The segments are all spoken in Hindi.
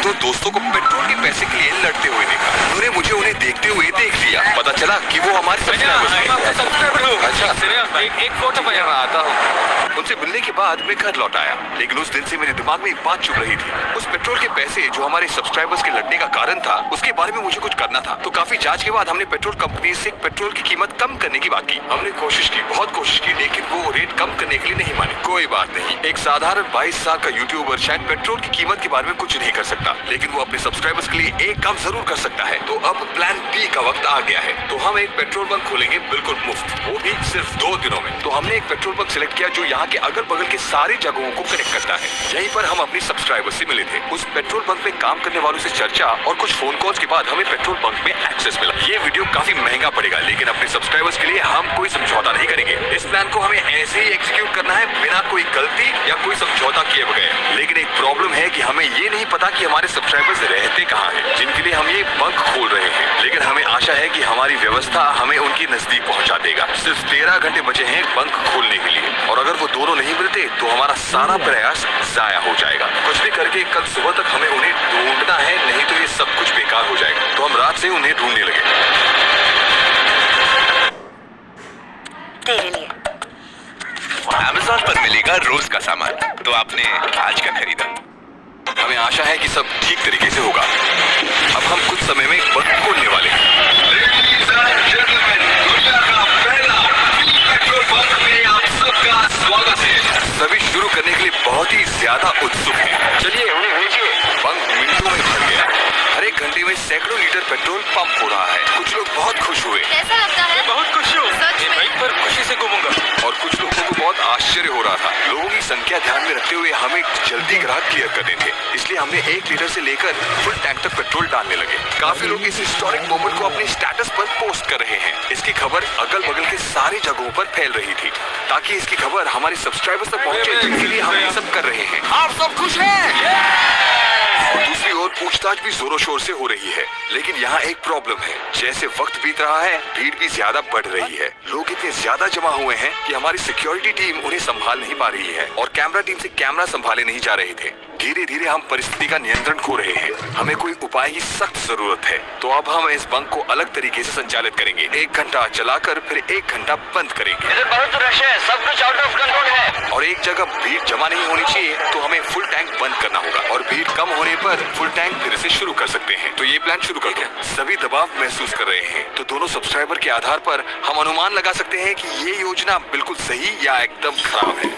दो दोस्तों को पेट्रोल के पैसे के लिए लड़ते हुए देखा। उन्होंने मुझे उन्हें देखते हुए देख लिया। पता चला कि वो हमारे सब्सक्राइबर थे। अच्छा, एक फोटो पे आता हूँ। उनसे मिलने के बाद मैं घर लौट आया, लेकिन उस दिन से मेरे दिमाग में एक बात चुभ रही थी। उस पेट्रोल के पैसे जो हमारे सब्सक्राइबर्स के लड़ने का कारण था, उसके बारे में मुझे कुछ करना था। तो काफी जांच के बाद हमने पेट्रोल कंपनी से पेट्रोल की कीमत कम करने की बात की। हमने कोशिश की, बहुत कोशिश की, लेकिन वो रेट कम करने के लिए नहीं माने। कोई बात नहीं, एक साधारण 22 साल का यूट्यूबर शायद पेट्रोल की कीमत के बारे में कुछ नहीं कर सकता, लेकिन वो अपने सब्सक्राइबर्स के लिए एक काम जरूर कर सकता है। तो अब प्लान बी का वक्त आ गया है। तो हम एक पेट्रोल पंप खोलेंगे बिल्कुल मुफ्त, वो भी सिर्फ 2 दिनों में। तो हमने एक पेट्रोल पंप सिलेक्ट किया जो यहाँ के अगल बगल के सारी जगहों को कनेक्ट करता है। यहीं पर हम अपनी सब्सक्राइबर्स से मिले थे। उस पेट्रोल पंप में काम करने वालों से चर्चा और कुछ फोन कॉल्स के बाद हमें पेट्रोल पंप में एक्सेस मिला। ये वीडियो काफी महंगा पड़ेगा, लेकिन अपने सब्सक्राइबर्स के लिए हम कोई समझौता नहीं करेंगे। इस प्लान को हमें ऐसे ही एग्जीक्यूट करना है, बिना कोई गलती या कोई समझौता किए बगैर। लेकिन एक प्रॉब्लम है कि हमें ये नहीं पता कि हमारे सब्सक्राइबर्स रहते कहाँ हैं, जिनके लिए हम ये बंक खोल रहे हैं। लेकिन हमें आशा है कि हमारी व्यवस्था हमें उनके नजदीक पहुँचा देगा। सिर्फ 13 घंटे बचे हैं बंक खोलने के लिए, और अगर वो दोनों नहीं मिलते तो हमारा सारा प्रयास जाया हो जाएगा। कुछ भी करके कल सुबह तक हमें उन्हें ढूंढना है, नहीं तो ये सब कुछ बेकार हो जाएगा। तो हम रात से उन्हें ढूंढने लगे। तेरे लिए अमेज़न पर मिलेगा रोज का सामान, तो आपने आज का खरीदा। हमें आशा है कि सब ठीक तरीके से होगा। अब हम कुछ समय में बंक खोलने वाले हैं। Ladies and gentlemen, दुनिया का पहला पेट्रोल पंप में आप सबका स्वागत है। सभी शुरू करने के लिए बहुत ही ज्यादा उत्सुक हैं। चलिए उन्हें भेजिए। बंक मिनटों में भर गया। हर एक घंटे में सैकड़ों लीटर पेट्रोल पंप हो रहा है। कुछ लोग बहुत खुश हुए। कैसा लगता है? बहुत खुश हूँ। सच में? बाइक पर खुशी से घूमूंगा। और कुछ लोगों को बहुत आश्चर्य हो रहा था। लोगों की संख्या ध्यान में रखते हुए हमें जल्दी ग्राहक क्लियर करने थे, इसलिए हमने 1 लीटर से लेकर फुल टैंक तक पेट्रोल डालने लगे। काफी लोग इस हिस्टोरिक मोमेंट को अपने स्टेटस पर पोस्ट कर रहे हैं। इसकी खबर अगल बगल के सारी जगहों पर फैल रही थी, ताकि इसकी खबर हमारे सब्सक्राइबर्स तक पहुंचे, जिनके लिए हम ये सब कर रहे हैं। आप सब खुश हैं? और दूसरी ओर पूछताछ भी जोरों शोर से हो रही है, लेकिन यहाँ एक प्रॉब्लम है। जैसे वक्त बीत रहा है, भीड़ भी ज्यादा बढ़ रही है। लोग इतने ज्यादा जमा हुए हैं कि हमारी सिक्योरिटी टीम उन्हें संभाल नहीं पा रही है, और कैमरा टीम से कैमरा संभाले नहीं जा रहे थे। धीरे धीरे हम परिस्थिति का नियंत्रण खो रहे हैं। हमें कोई उपाय की सख्त जरूरत है। तो अब हम इस बंक को अलग तरीके से संचालित करेंगे। 1 घंटा चलाकर फिर 1 घंटा बंद करेंगे। इधर बहुत रश है, सब कुछ आउट ऑफ कंट्रोल है। और एक जगह भीड़ जमा नहीं होनी चाहिए, तो हमें फुल टैंक बंद करना होगा, और भीड़ कम होने पर फुल टैंक फिर से शुरू कर सकते हैं। तो ये प्लान शुरू कर दो। सभी दबाव महसूस कर रहे हैं, तो दोनों सब्सक्राइबर के आधार पर हम अनुमान लगा सकते हैं कि ये योजना बिल्कुल सही या एकदम खराब है।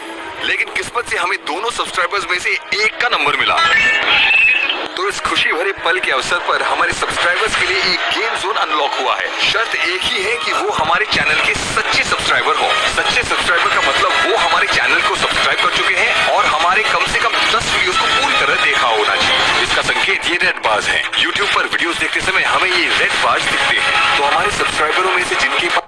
लेकिन किस्मत से हमें दोनों सब्सक्राइबर्स में से एक का नंबर मिला। तो इस खुशी भरे पल के अवसर पर हमारे सब्सक्राइबर्स के लिए एक गेम जोन अनलॉक हुआ है। शर्त एक ही है कि वो हमारे चैनल के सच्चे सब्सक्राइबर हों। सच्चे सब्सक्राइबर का मतलब वो हमारे चैनल को सब्सक्राइब कर चुके हैं और हमारे कम से कम 10 वीडियोस को पूरी तरह देखा होना चाहिए। इसका संकेत ये रेड बार्स है। यूट्यूब पर वीडियोस देखते समय हमें ये रेड बार्स दिखते हैं। तो हमारे सब्सक्राइबरों में से जिनके पास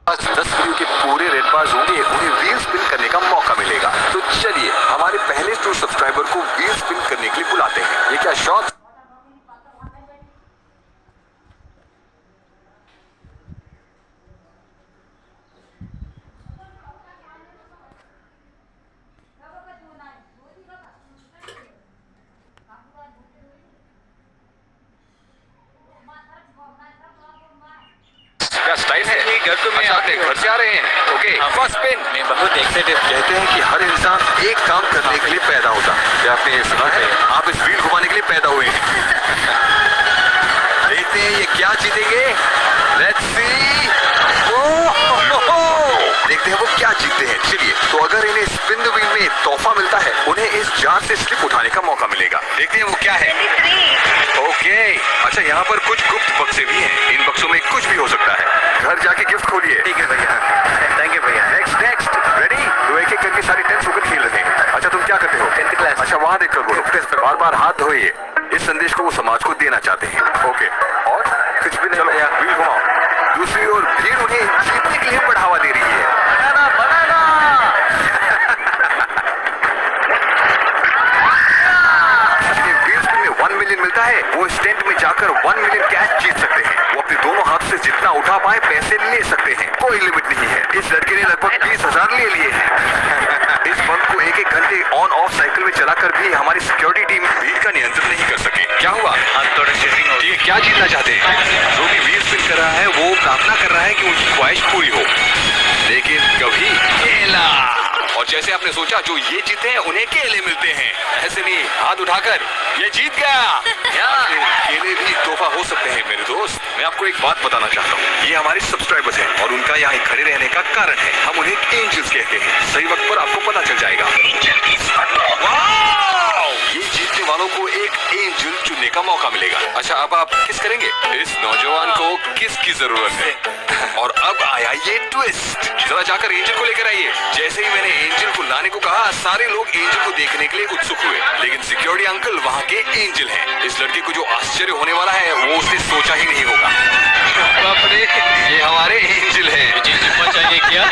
10 वीडियो के पूरे रेड बार्स होंगे, उन्हें व्हील स्पिन करने का मौका मिलेगा। तो चलिए हमारे पहले 2 सब्सक्राइबर को व्हील स्पिन करने के लिए बुलाते हैं। ये क्या शॉट? क्या स्टाइल है? घर तो मैं अपने घर से आ रहे हैं। Okay, first spin. मैं बहुत एक्साइटेड। कहते हैं कि हर इंसान एक काम करने के लिए पैदा होता है। क्या आपने ये सुना है? आप इस व्हील घुमाने के लिए पैदा हुए हैं। देखते हैं ये क्या जीतेंगे। Let's see. देखते हैं वो क्या जीतते हैं। चलिए, तो अगर इन्हें स्पिन द व्हील में तोहफा मिलता है, उन्हें इस जार से स्लिप उठाने का मौका मिलेगा। देखते हैं वो क्या है। ओके, अच्छा यहाँ पर कुछ गुप्त बक्से भी हैं। इन बक्सों में कुछ भी हो सकता है। घर जाके गिफ्ट खोलिए। ठीक है भैया, थैंक यू भैया। Next ready? तो एक एक करके सारे 10 होकर खेल रहे हैं। अच्छा, तुम क्या करते हो? 10th class. अच्छा, वहाँ देखकर बोलो। बार बार हाथ धोइए। इस संदेश को वो समाज को देना चाहते हैं। ओके, और कुछ भी नहीं भैया। व्हील घुमाओ। दूसरी ओर भीड़ उन्हें जीतने के लिए बढ़ावा दे रही है। बनाना व्हील स्पिन में 1 मिलियन मिलता है। वो इस टेंट में जाकर 1 मिलियन कैश जीत सकते हैं। वो अपने दोनों हाथ से जितना उठा पाए पैसे ले सकते हैं। कोई लिमिट नहीं है। इस लड़के के लिए लगभग 20,000 ले लिए हैं। इस बंक को एक घंटे ऑन ऑफ साइकिल में चलाकर भी हमारी सिक्योरिटी टीम भीड़ का नियंत्रण नहीं कर सके। क्या हुआ? थोड़ा शेयरिंग हो। ये क्या जीतना चाहते हैं? जो भी व्हील स्पिन कर रहा है वो प्रार्थना कर रहा है कि उनकी ख्वाहिश पूरी हो, लेकिन कभी केला। और जैसे आपने सोचा जो ये जीते हैं उन्हें केले मिलते हैं, ऐसे नहीं हाथ उठाकर ये जीत गया। केले भी तोहफा हो सकते हैं मेरे दोस्त। मैं आपको एक बात बताना चाहता हूँ, ये हमारे सब्सक्राइबर्स हैं और उनका यहाँ खड़े रहने का कारण है। हम उन्हें एंजल्स कहते हैं। सही वक्त पर आपको पता चल जाएगा। ये जीतने वालों को एक एंजल चुनने का मौका मिलेगा। अच्छा, अब आप किस करेंगे? इस नौजवान को किसकी जरूरत है? और अब आया ये ट्विस्ट। जरा जाकर एंजल को लेकर आइए। जैसे ही मैंने एंजल को लाने को कहा, सारे लोग एंजल को देखने के लिए उत्सुक हुए, लेकिन सिक्योरिटी अंकल वहाँ के एंजल हैं। इस लड़के को जो आश्चर्य होने वाला है वो उसने सोचा ही नहीं होगा। बाप रे, ये हमारे एंजल हैं। चाहिए क्या?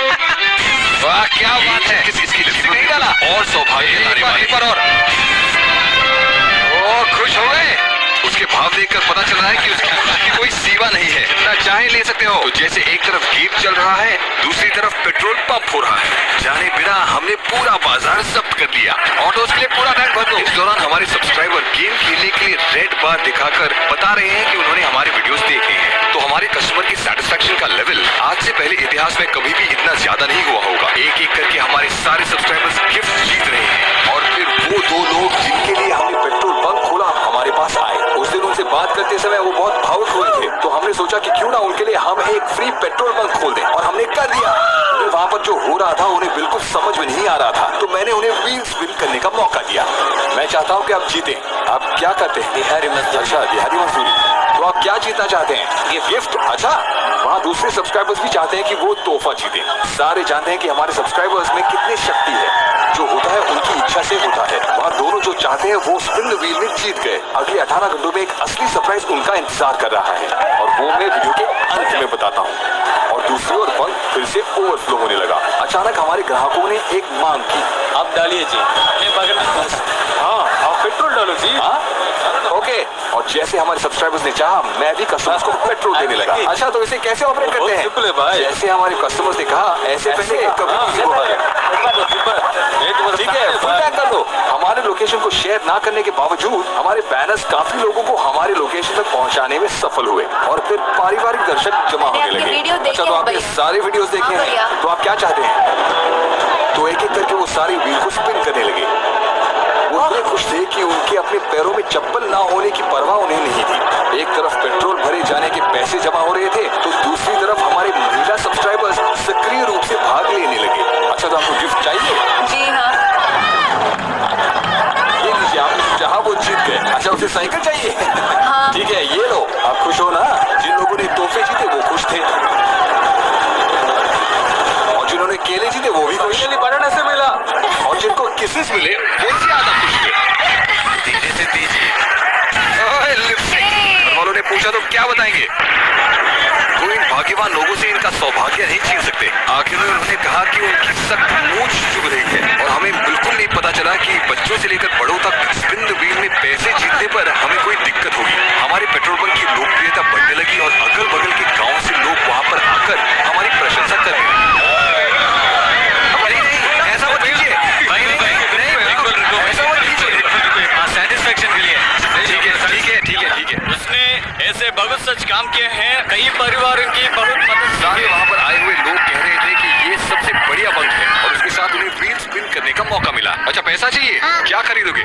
वाह, क्या बात है। इसकी लिपस्टिक नहीं डाला और सौभाग्य लाने वाले पर और खुश हो गए। उसके भाव देखकर पता चल रहा है कि उसकी खुशी की कोई सीमा नहीं है। जितना चाहे ले सकते हो। तो जैसे एक तरफ गीत चल रहा है, दूसरी तरफ पेट्रोल पंप हो रहा है। जाने बिना हमने पूरा बाजार जब्त कर लिया। ऑटोस के लिए पूरा टैंक भर दो। इस दौरान हमारे सब्सक्राइबर गेम खेलने के लिए रेड बार दिखाकर बता रहे हैं कि उन्होंने हमारे वीडियोस देखे हैं। तो हमारे कस्टमर की सेटिस्फेक्शन का लेवल आज से पहले इतिहास में कभी भी इतना ज्यादा नहीं हुआ होगा। एक एक करके हमारे सारे सब्सक्राइबर्स गिफ्ट जीत रहे हैं। और फिर वो दो लोग जिनके लिए हमने पेट्रोल पंप खोला हमारे पास आए। उस दिन उनसे बात करते समय वो बहुत भावुक हुए थे, तो हमने सोचा कि क्यों ना उनके लिए हम एक फ्री पेट्रोल पंप खोल दें, और हमने कर दिया। वहाँ पर जो हो रहा था उन्हें बिल्कुल समझ में नहीं आ रहा था, तो मैंने उन्हें व्हील स्पिन करने का मौका दिया। मैं चाहता हूँ कि आप जीतें। आप क्या करते हैं? दिहाड़ी मजदूरी। अच्छा, दिहाड़ी मजदूरी। तो आप क्या जीतना चाहते हैं? ये गिफ्ट। अच्छा, वहाँ दूसरे सब्सक्राइबर्स भी चाहते हैं कि वो तोहफा जीते। सारे जानते हैं कि हमारे सब्सक्राइबर्स में कितनी शक्ति है। जो होता है उनकी इच्छा से होता है। वहाँ दोनों जो चाहते हैं वो स्पिन द व्हील में जीत गए। अगले 18 घंटों में एक असली सरप्राइज उनका इंतजार कर रहा है, और वो मैं वीडियो के अंत में बताता हूँ। और दूसरी ओर बंक फिर से ओवरफ्लो होने लगा। अचानक हमारे ग्राहकों ने एक मांग की। आप डालिए जी। हाँ, आप पेट्रोल डालो जी। हाँ, ओके। और जैसे हमारे सब्सक्राइबर्स ने चाहा, मैं भी कस्टमर्स को पेट्रोल देने लगा। अच्छा, तो इसे कैसे ऑपरेट करते हैं? सिंपल है भाई। जैसे हमारे कस्टमर्स ने कहा, ऐसे पहले कभी नहीं हुआ है। ठीक है, फुल टैंक कर दो। हमारे लोकेशन को शेयर ना करने के बावजूद हमारे बैनर्स काफी लोगों को हमारे लोकेशन तक पहुंचाने में सफल हुए, और फिर पारिवारिक दर्शक जमा होने लगे। अच्छा, तो आपने सारे वीडियोस देखे हैं, तो आप क्या चाहते हैं? तो एक एक करके वो सारे व्हील को स्पिन करने लगे। वो इतने खुश थे कि उनके अपने पैरों में चप्पल ना होने की परवाह उन्हें नहीं थी। एक तरफ पेट्रोल भरे जाने के पैसे जमा हो रहे थे, तो दूसरी तरफ हमारे महिला सब्सक्राइबर्स सक्रिय रूप से भाग लेने लगे। अच्छा, तो आपको गिफ्ट चाहिए? जी हाँ। ये लीजिए, आपने चाहा वो जीत गए। अच्छा, उसे साइकिल चाहिए? हाँ। ठीक है, ये लो। आप खुश हो ना? जिन लोगों ने तोहफे जीते वो खुश थे, और जिन्होंने केले जीते वो भी खुश। बटन से मिला। और जिनको किसेस मिले वो ज्यादा खुश हुए। धीरे से दीजिए। घर वालों ने पूछा तो क्या बताएंगे? वो इन भाग्यवान लोगों से इनका सौभाग्य नहीं छीन सकते। आखिर में उन्होंने कहा कि उनकी सख्त मूंछ चुभ रही है, और हमें बिल्कुल नहीं पता चला कि बच्चों से लेकर बड़ों तक स्पिन द व्हील में पैसे जीतने पर हमें कोई दिक्कत होगी। हमारे पेट्रोल पंप की लोकप्रियता बढ़ने लगी, और अगल बगल के गाँव से लोग वहाँ पर आकर हमारी प्रशंसा करने लगे। ऐसा मत कीजिए। सेटिस्फेक्शन के लिए। ठीक है। उसने ऐसे बहुत सच काम किए हैं, कई परिवारों की बहुत मदद। सारे वहाँ पर आए हुए लोग कह रहे थे कि ये सबसे बढ़िया बंक है, और उसके साथ उन्हें व्हील स्पिन करने का मौका मिला। अच्छा, पैसा चाहिए? हाँ। क्या खरीदोगे?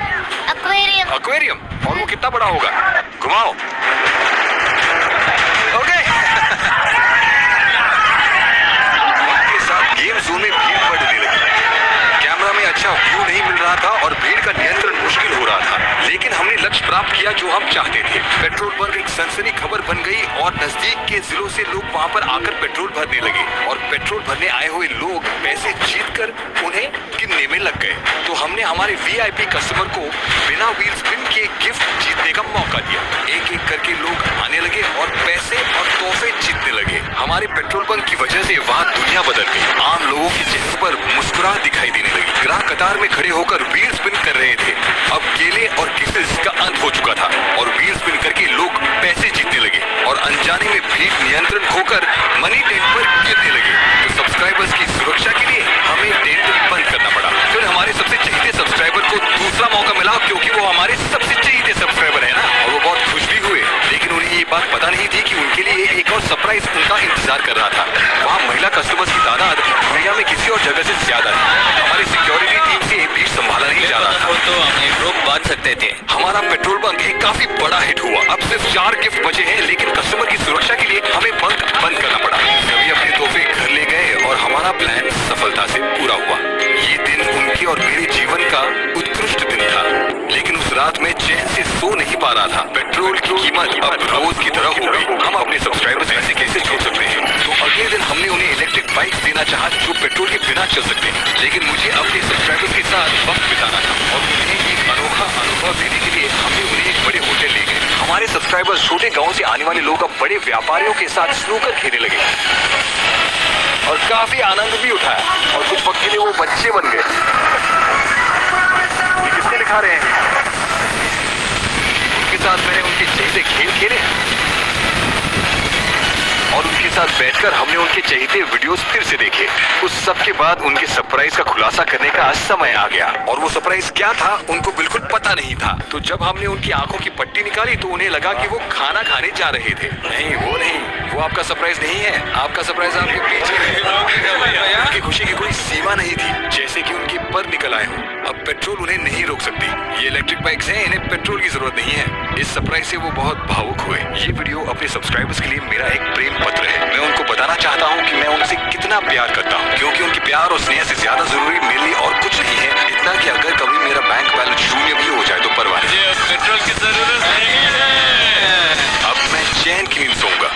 एक्वेरियम। एक्वेरियम? और वो कितना बड़ा होगा? घुमाओ। ओके। के साथ गेम जोन में भीड़ बढ़ने लगी। कैमरा में अच्छा व्यू नहीं मिल रहा था, और भीड़ का नियंत्रण मुश्किल हो रहा था, लेकिन हमने लक्ष्य प्राप्त किया जो हम चाहते थे। पेट्रोल पंप एक सनसनी खबर बन गई, और नजदीक के जिलों से लोग वहां पर आकर पेट्रोल भरने लगे, और पेट्रोल भरने आए हुए लोग पैसे जीतकर उन्हें गिनने में लग गए। तो हमने हमारे वीआईपी कस्टमर को बिना व्हील स्पिन के गिफ्ट जीतने का मौका दिया। एक एक करके लोग आने लगे और पैसे और तोहफे जीतने लगे। हमारे पेट्रोल पंप की वजह से वहाँ दुनिया बदल गई। आम लोगों के चेहरे पर मुस्कुराहट दिखाई देने लगी। ग्राहक कतार में खड़े होकर व्हील स्पिन कर रहे थे। अब केले और किसेस का अंत हो चुका था, और व्हील स्पिन करके लोग पैसे जीतने लगे, और अनजाने में भीड़ नियंत्रण खोकर मनी टेंट पर गिरने लगे। तो सब्सक्राइबर्स की सुरक्षा के लिए हमें टेंट बंद करना पड़ा। फिर हमारे सबसे चहीते सब्सक्राइबर को दूसरा मौका मिला, क्योंकि वो हमारे सबसे चहीते सब्सक्राइबर है ना, और वो बहुत खुश भी हुए। लेकिन उन्हें ये बात पता नहीं थी कि उनके लिए एक और सरप्राइज उनका इंतजार कर रहा था। वहाँ महिला कस्टमर्स की तादाद दुनिया में किसी और जगह से ज्यादा थी। हमारी सिक्योरिटी टीम से भीड़ संभाला नहीं जा रहा था। तो हम एक रोक बांध सकते थे। हमारा पेट्रोल बंक एक काफी बड़ा हिट हुआ। अब सिर्फ 4 गिफ्ट बचे हैं, लेकिन कस्टमर की सुरक्षा के लिए हमें बंक बंद करना पड़ा। सभी अपने तोहफे घर ले गए और हमारा प्लान सफलता से पूरा हुआ। ये दिन उनके और मेरे जीवन का उत्कृष्ट दिन था, लेकिन उस रात में चैन से सो नहीं पा रहा था। पेट्रोल की कीमत अब रोज की तरह हो गई। हम अपने सब्सक्राइबर्स ऐसे कैसे छोड़ सकते हैं? तो अगले दिन हमने उन्हें इलेक्ट्रिक बाइक्स देना चाहा जो पेट्रोल के बिना चल सकते हैं। लेकिन मुझे अपने सब्सक्राइबर्स के साथ वक्त बिताना था और उन्हें एक अनोखा अनुभव देने के लिए हमने उन्हें एक बड़े होटल ले गए। हमारे सब्सक्राइबर्स छोटे गाँव से आने वाले लोग अब बड़े व्यापारियों के साथ स्नूकर खेलने लगे और काफी आनंद भी उठाया, और कुछ वक्त के लिए वो बच्चे बन गए। ये किसके लिखा रहे हैं? उनके साथ मैंने उनके चहेते खेल खेले और उनके साथ बैठकर हमने उनके चहेते वीडियोस फिर से देखे। उस सब के बाद उनके सरप्राइज का खुलासा करने का समय आ गया, और वो सरप्राइज क्या था उनको बिल्कुल पता नहीं था। तो जब हमने उनकी आंखों की पट्टी निकाली तो उन्हें लगा कि वो खाना खाने जा रहे थे। नहीं, वो नहीं, वो आपका सरप्राइज नहीं है। आपका सरप्राइज आपके पीछे है। उनकी खुशी की कोई सीमा नहीं थी, जैसे कि उनके पर निकल आए हों। अब पेट्रोल उन्हें नहीं रोक सकती। ये इलेक्ट्रिक बाइक्स हैं, इन्हें पेट्रोल की जरूरत नहीं है। इस सरप्राइज से वो बहुत भावुक हुए। ये वीडियो अपने सब्सक्राइबर्स के लिए मेरा एक प्रेम पत्र है। मैं उनको बताना चाहता हूँ कि मैं उनसे कितना प्यार करता हूँ, क्योंकि उनके प्यार और स्नेह से ज्यादा जरूरी मेरे लिए और कुछ नहीं है। इतना कि अगर कभी मेरा बैंक बैलेंस शून्य भी हो जाए तो परवाह नहीं। पेट्रोल की जरूरत नहीं है। अब मैं चैन की नींद सोऊंगा।